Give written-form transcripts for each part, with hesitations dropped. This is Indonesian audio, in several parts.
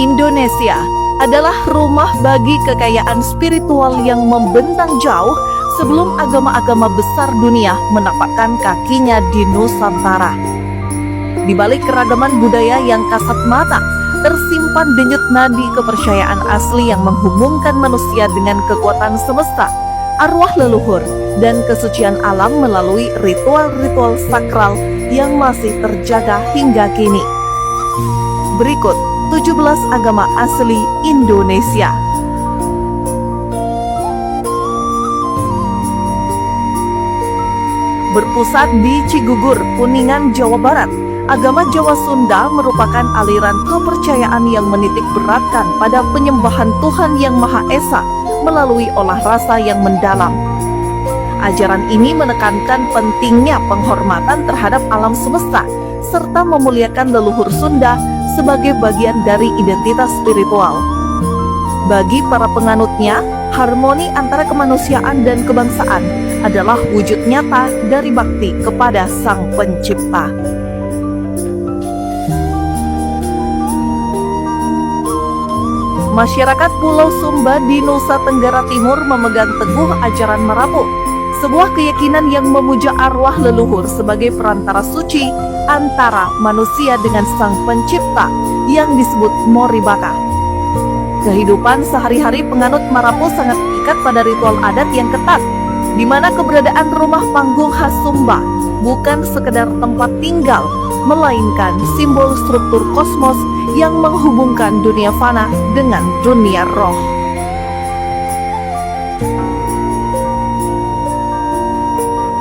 Indonesia adalah rumah bagi kekayaan spiritual yang membentang jauh sebelum agama-agama besar dunia menapakkan kakinya di Nusantara. Di balik keragaman budaya yang kasat mata, tersimpan denyut nadi kepercayaan asli yang menghubungkan manusia dengan kekuatan semesta, arwah leluhur, dan kesucian alam melalui ritual-ritual sakral yang masih terjaga hingga kini. Berikut 17 agama asli Indonesia. Berpusat di Cigugur, Kuningan, Jawa Barat, agama Jawa Sunda merupakan aliran kepercayaan yang menitik beratkan pada penyembahan Tuhan Yang Maha Esa melalui olah rasa yang mendalam. Ajaran ini menekankan pentingnya penghormatan terhadap alam semesta serta memuliakan leluhur Sunda sebagai bagian dari identitas spiritual. Bagi para penganutnya, harmoni antara kemanusiaan dan kebangsaan adalah wujud nyata dari bakti kepada Sang Pencipta. Masyarakat Pulau Sumba di Nusa Tenggara Timur memegang teguh ajaran Marapu, sebuah keyakinan yang memuja arwah leluhur sebagai perantara suci antara manusia dengan Sang Pencipta yang disebut Moribaka. Kehidupan sehari-hari penganut Marapu sangat terikat pada ritual adat yang ketat, di mana keberadaan rumah panggung khas Sumba bukan sekedar tempat tinggal, melainkan simbol struktur kosmos yang menghubungkan dunia fana dengan dunia roh.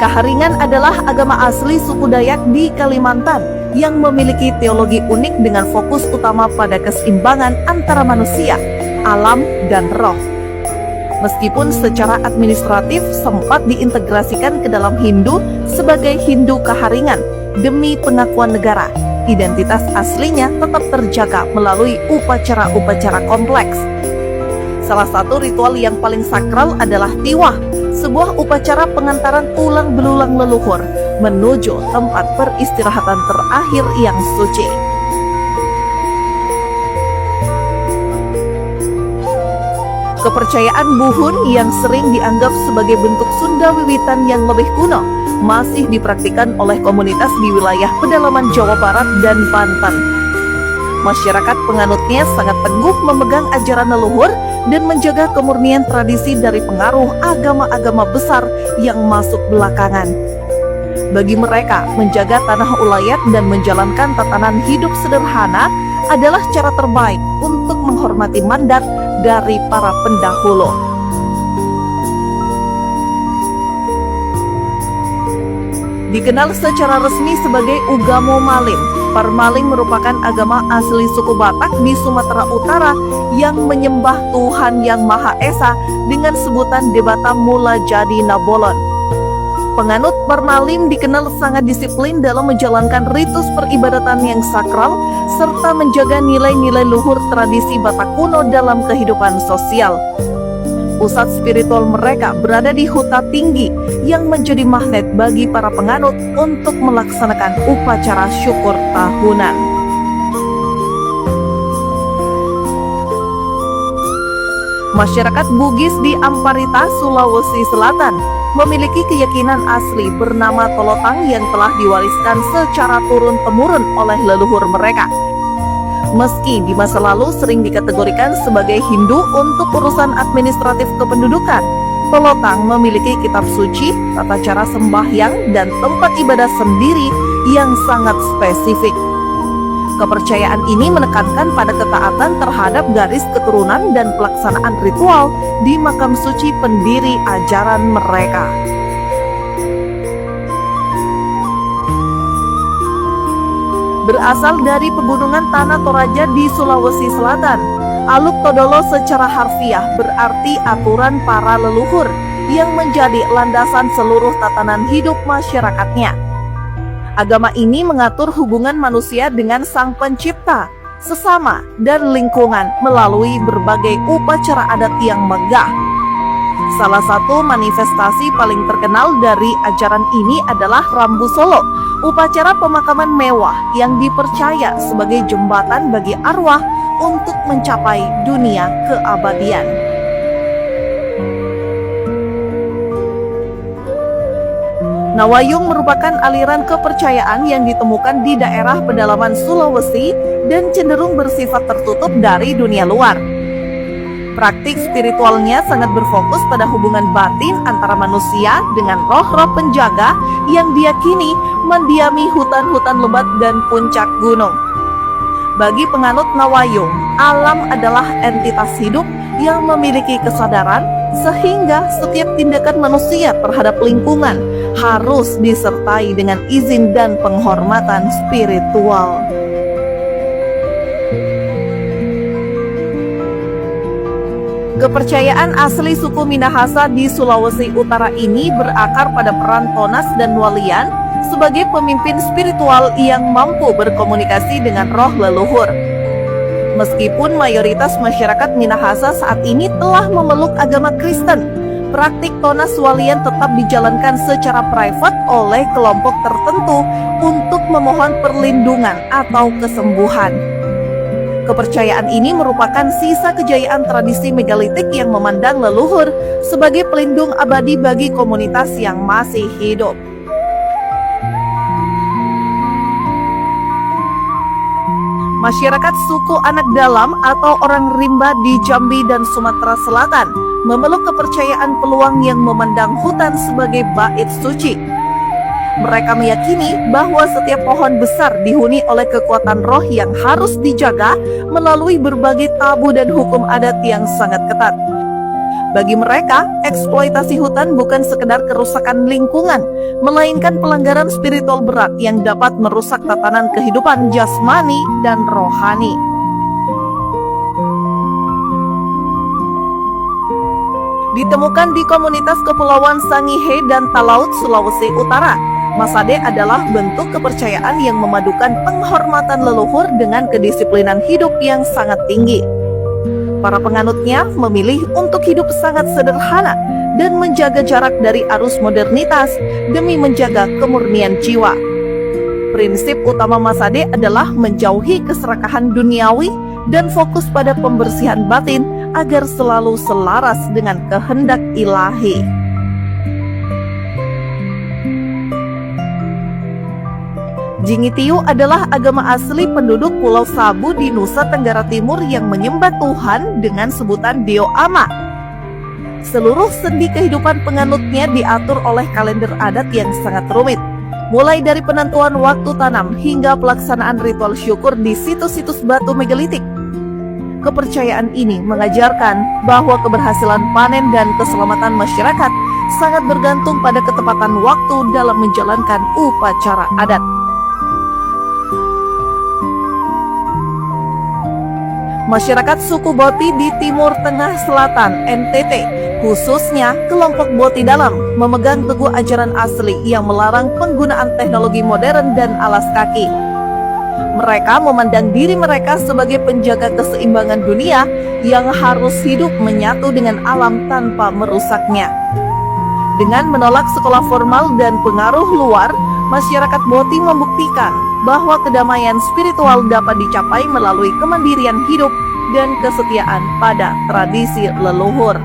Kaharingan adalah agama asli suku Dayak di Kalimantan yang memiliki teologi unik dengan fokus utama pada keseimbangan antara manusia, alam, dan roh. Meskipun secara administratif sempat diintegrasikan ke dalam Hindu sebagai Hindu Kaharingan demi pengakuan negara, identitas aslinya tetap terjaga melalui upacara-upacara kompleks. Salah satu ritual yang paling sakral adalah Tiwah, sebuah upacara pengantaran tulang belulang leluhur menuju tempat peristirahatan terakhir yang suci. Kepercayaan Buhun yang sering dianggap sebagai bentuk Sunda wiwitan yang lebih kuno masih dipraktikkan oleh komunitas di wilayah pedalaman Jawa Barat dan Banten. Masyarakat penganutnya sangat teguh memegang ajaran leluhur dan menjaga kemurnian tradisi dari pengaruh agama-agama besar yang masuk belakangan. Bagi mereka, menjaga tanah ulayat dan menjalankan tatanan hidup sederhana adalah cara terbaik untuk menghormati mandat dari para pendahulu. Dikenal secara resmi sebagai Ugamo Malim, Parmalim merupakan agama asli suku Batak di Sumatera Utara yang menyembah Tuhan Yang Maha Esa dengan sebutan Debata Mula Jadi Nabolon. Penganut Parmalim dikenal sangat disiplin dalam menjalankan ritus peribadatan yang sakral serta menjaga nilai-nilai luhur tradisi Batak kuno dalam kehidupan sosial. Pusat spiritual mereka berada di Huta Tinggi yang menjadi magnet bagi para penganut untuk melaksanakan upacara syukur tahunan. Masyarakat Bugis di Amparita, Sulawesi Selatan memiliki keyakinan asli bernama Tolotang yang telah diwariskan secara turun-temurun oleh leluhur mereka. Meski di masa lalu sering dikategorikan sebagai Hindu untuk urusan administratif kependudukan, Tolotang memiliki kitab suci, tata cara sembahyang, dan tempat ibadah sendiri yang sangat spesifik. Kepercayaan ini menekankan pada ketaatan terhadap garis keturunan dan pelaksanaan ritual di makam suci pendiri ajaran mereka. Berasal dari pegunungan Tanah Toraja di Sulawesi Selatan, Aluk Todolo secara harfiah berarti aturan para leluhur yang menjadi landasan seluruh tatanan hidup masyarakatnya. Agama ini mengatur hubungan manusia dengan Sang Pencipta, sesama, dan lingkungan melalui berbagai upacara adat yang megah. Salah satu manifestasi paling terkenal dari ajaran ini adalah Rambu Solo, upacara pemakaman mewah yang dipercaya sebagai jembatan bagi arwah untuk mencapai dunia keabadian. Nawayung merupakan aliran kepercayaan yang ditemukan di daerah pedalaman Sulawesi dan cenderung bersifat tertutup dari dunia luar. Praktik spiritualnya sangat berfokus pada hubungan batin antara manusia dengan roh-roh penjaga yang diyakini mendiami hutan-hutan lebat dan puncak gunung. Bagi penganut Nawayung, alam adalah entitas hidup yang memiliki kesadaran, sehingga setiap tindakan manusia terhadap lingkungan harus disertai dengan izin dan penghormatan spiritual. Kepercayaan asli suku Minahasa di Sulawesi Utara ini berakar pada peran Tonas dan Walian sebagai pemimpin spiritual yang mampu berkomunikasi dengan roh leluhur. Meskipun mayoritas masyarakat Minahasa saat ini telah memeluk agama Kristen, praktik Tonas Walian tetap dijalankan secara private oleh kelompok tertentu untuk memohon perlindungan atau kesembuhan. Kepercayaan ini merupakan sisa kejayaan tradisi megalitik yang memandang leluhur sebagai pelindung abadi bagi komunitas yang masih hidup. Masyarakat suku Anak Dalam atau orang rimba di Jambi dan Sumatera Selatan memeluk kepercayaan peluang yang memandang hutan sebagai bait suci. Mereka meyakini bahwa setiap pohon besar dihuni oleh kekuatan roh yang harus dijaga melalui berbagai tabu dan hukum adat yang sangat ketat. Bagi mereka, eksploitasi hutan bukan sekedar kerusakan lingkungan, melainkan pelanggaran spiritual berat yang dapat merusak tatanan kehidupan jasmani dan rohani. Ditemukan di komunitas Kepulauan Sangihe dan Talaut, Sulawesi Utara, Masade adalah bentuk kepercayaan yang memadukan penghormatan leluhur dengan kedisiplinan hidup yang sangat tinggi. Para penganutnya memilih untuk hidup sangat sederhana dan menjaga jarak dari arus modernitas demi menjaga kemurnian jiwa. Prinsip utama Masade adalah menjauhi keserakahan duniawi dan fokus pada pembersihan batin agar selalu selaras dengan kehendak ilahi. Jingitiu adalah agama asli penduduk Pulau Sabu di Nusa Tenggara Timur yang menyembah Tuhan dengan sebutan Dio Ama. Seluruh sendi kehidupan penganutnya diatur oleh kalender adat yang sangat rumit, mulai dari penentuan waktu tanam hingga pelaksanaan ritual syukur di situs-situs batu megalitik. Kepercayaan ini mengajarkan bahwa keberhasilan panen dan keselamatan masyarakat sangat bergantung pada ketepatan waktu dalam menjalankan upacara adat. Masyarakat suku Boti di Timur Tengah Selatan (NTT), khususnya kelompok Boti Dalam, memegang teguh ajaran asli yang melarang penggunaan teknologi modern dan alas kaki. Mereka memandang diri mereka sebagai penjaga keseimbangan dunia yang harus hidup menyatu dengan alam tanpa merusaknya. Dengan menolak sekolah formal dan pengaruh luar, masyarakat Boti membuktikan bahwa kedamaian spiritual dapat dicapai melalui kemandirian hidup dan kesetiaan pada tradisi leluhur.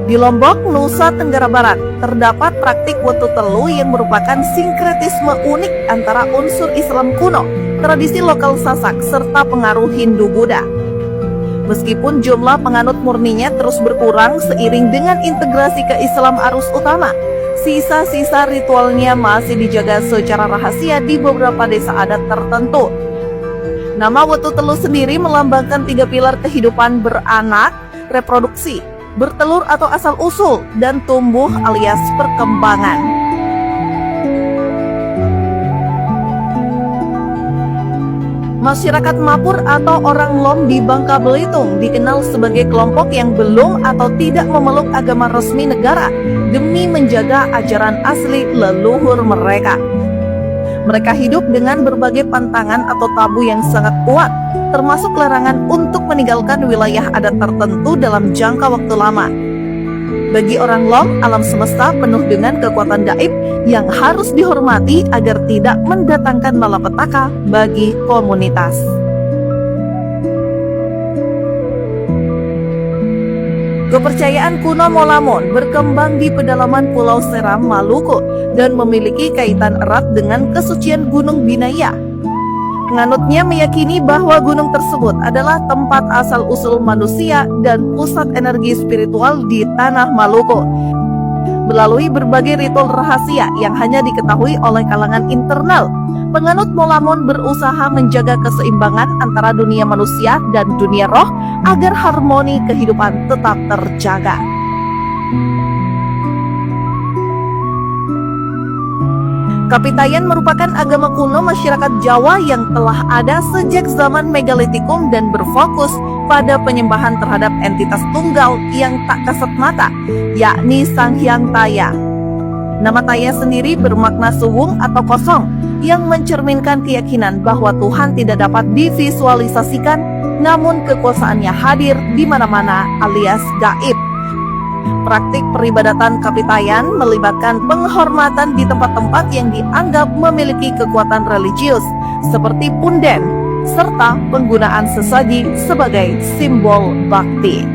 Di Lombok, Nusa Tenggara Barat, terdapat praktik wetu telu yang merupakan sinkretisme unik antara unsur Islam kuno, tradisi lokal Sasak, serta pengaruh Hindu-Buddha. Meskipun jumlah penganut murninya terus berkurang seiring dengan integrasi ke Islam arus utama, sisa-sisa ritualnya masih dijaga secara rahasia di beberapa desa adat tertentu. Nama wetu telu sendiri melambangkan 3 pilar kehidupan: beranak, reproduksi, bertelur atau asal-usul, dan tumbuh alias perkembangan. Masyarakat Mapur atau orang Lom di Bangka Belitung dikenal sebagai kelompok yang belum atau tidak memeluk agama resmi negara demi menjaga ajaran asli leluhur mereka. Mereka hidup dengan berbagai pantangan atau tabu yang sangat kuat, termasuk larangan untuk meninggalkan wilayah adat tertentu dalam jangka waktu lama. Bagi orang Long, alam semesta penuh dengan kekuatan gaib yang harus dihormati agar tidak mendatangkan malapetaka bagi komunitas. Kepercayaan kuno Molamun berkembang di pedalaman Pulau Seram, Maluku dan memiliki kaitan erat dengan kesucian Gunung Binaya. Penganutnya meyakini bahwa gunung tersebut adalah tempat asal-usul manusia dan pusat energi spiritual di tanah Maluku. Melalui berbagai ritual rahasia yang hanya diketahui oleh kalangan internal, penganut Molamun berusaha menjaga keseimbangan antara dunia manusia dan dunia roh agar harmoni kehidupan tetap terjaga. Kapitayan merupakan agama kuno masyarakat Jawa yang telah ada sejak zaman Megalitikum dan berfokus pada penyembahan terhadap entitas tunggal yang tak kasat mata, yakni Sang Hyang Taya. Nama Taya sendiri bermakna suwung atau kosong, yang mencerminkan keyakinan bahwa Tuhan tidak dapat divisualisasikan, namun kekuasaannya hadir di mana-mana alias gaib. Praktik peribadatan Kapitayan melibatkan penghormatan di tempat-tempat yang dianggap memiliki kekuatan religius, seperti punden, serta penggunaan sesaji sebagai simbol bakti.